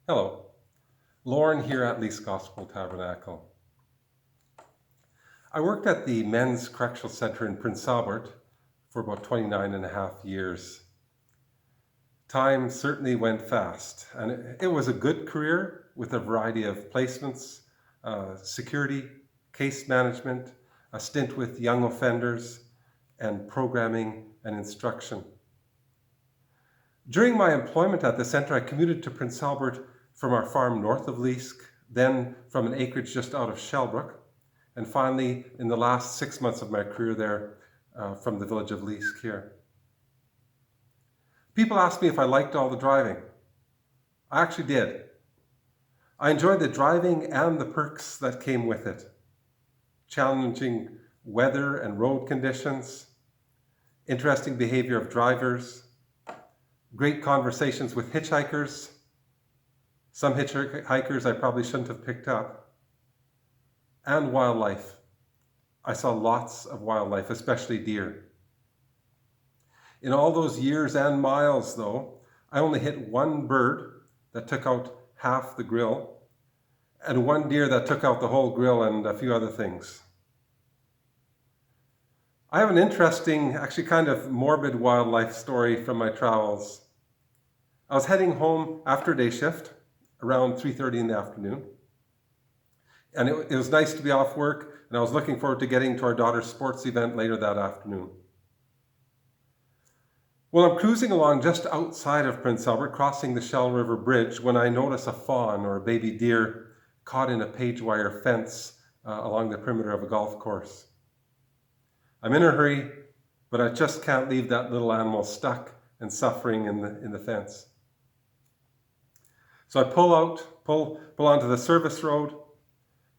Hello, Lauren here at Leask Gospel Tabernacle. I worked at the Men's Correctional Center in Prince Albert for about 29 and a half years. Time certainly went fast, and it was a good career with a variety of placements, security, case management, a stint with young offenders, and programming and instruction. During my employment at the center, I commuted to Prince Albert from our farm north of Leask, then from an acreage just out of Shellbrook, and finally, in the last 6 months of my career there, from the village of Leask here. People asked me if I liked all the driving. I actually did. I enjoyed the driving and the perks that came with it. Challenging weather and road conditions, interesting behavior of drivers, great conversations with hitchhikers, some hitchhikers I probably shouldn't have picked up, and wildlife. I saw lots of wildlife, especially deer. In all those years and miles, though, I only hit one bird that took out half the grill, and one deer that took out the whole grill and a few other things. I have an interesting, actually kind of morbid wildlife story from my travels. I was heading home after day shift around 3:30 in the afternoon. And it was nice to be off work, and I was looking forward to getting to our daughter's sports event later that afternoon. Well, I'm cruising along just outside of Prince Albert, crossing the Shell River Bridge, when I notice a fawn or a baby deer caught in a page wire fence along the perimeter of a golf course. I'm in a hurry, but I just can't leave that little animal stuck and suffering in the fence. So I pull onto the service road,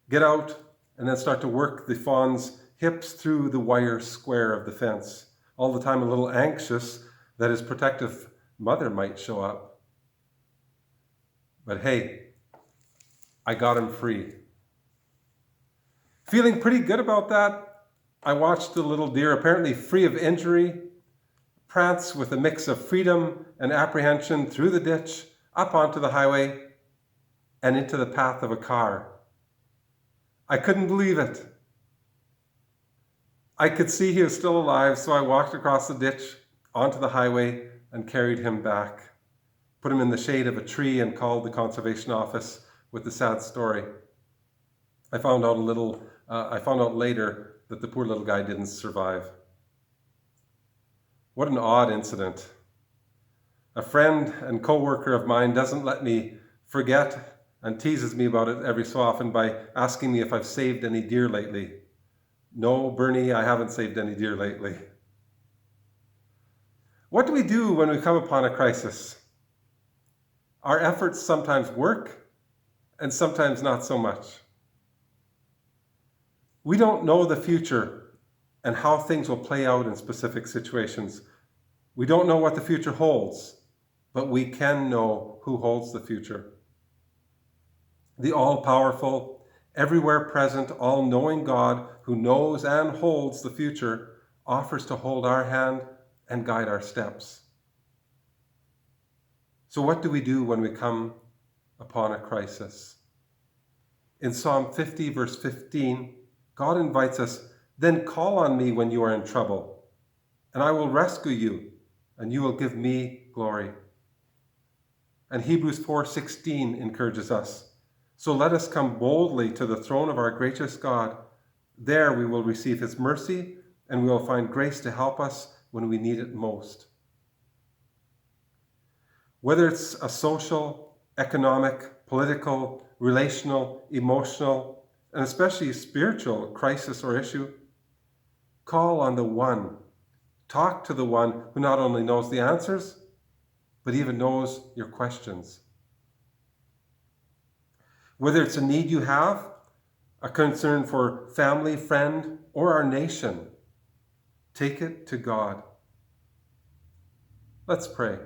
get out, and then start to work the fawn's hips through the wire square of the fence, all the time a little anxious that his protective mother might show up. But hey, I got him free. Feeling pretty good about that, I watched the little deer, apparently free of injury, prance with a mix of freedom and apprehension through the ditch, up onto the highway, and into the path of a car. I couldn't believe it. I could see he was still alive, so I walked across the ditch onto the highway and carried him back, put him in the shade of a tree, and called the conservation office with the sad story. I found out later that the poor little guy didn't survive. What an odd incident. A friend and co-worker of mine doesn't let me forget and teases me about it every so often by asking me if I've saved any deer lately. No, Bernie, I haven't saved any deer lately. What do we do when we come upon a crisis? Our efforts sometimes work and sometimes not so much. We don't know the future and how things will play out in specific situations. We don't know what the future holds, but we can know who holds the future. The all-powerful, everywhere present, all-knowing God who knows and holds the future offers to hold our hand and guide our steps. So what do we do when we come upon a crisis? In Psalm 50, verse 15, God invites us, "Then call on me when you are in trouble, and I will rescue you, and you will give me glory." And Hebrews 4:16 encourages us, "So let us come boldly to the throne of our gracious God. There we will receive his mercy, and we will find grace to help us when we need it most." Whether it's a social, economic, political, relational, emotional, and especially spiritual crisis or issue, call on the one. Talk to the one who not only knows the answers, but even knows your questions. Whether it's a need you have, a concern for family, friend, or our nation, take it to God. Let's pray.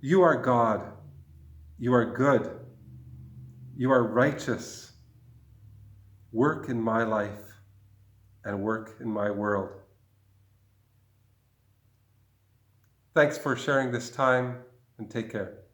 You are God. You are good. You are righteous. Work in my life and work in my world. Thanks for sharing this time, and take care.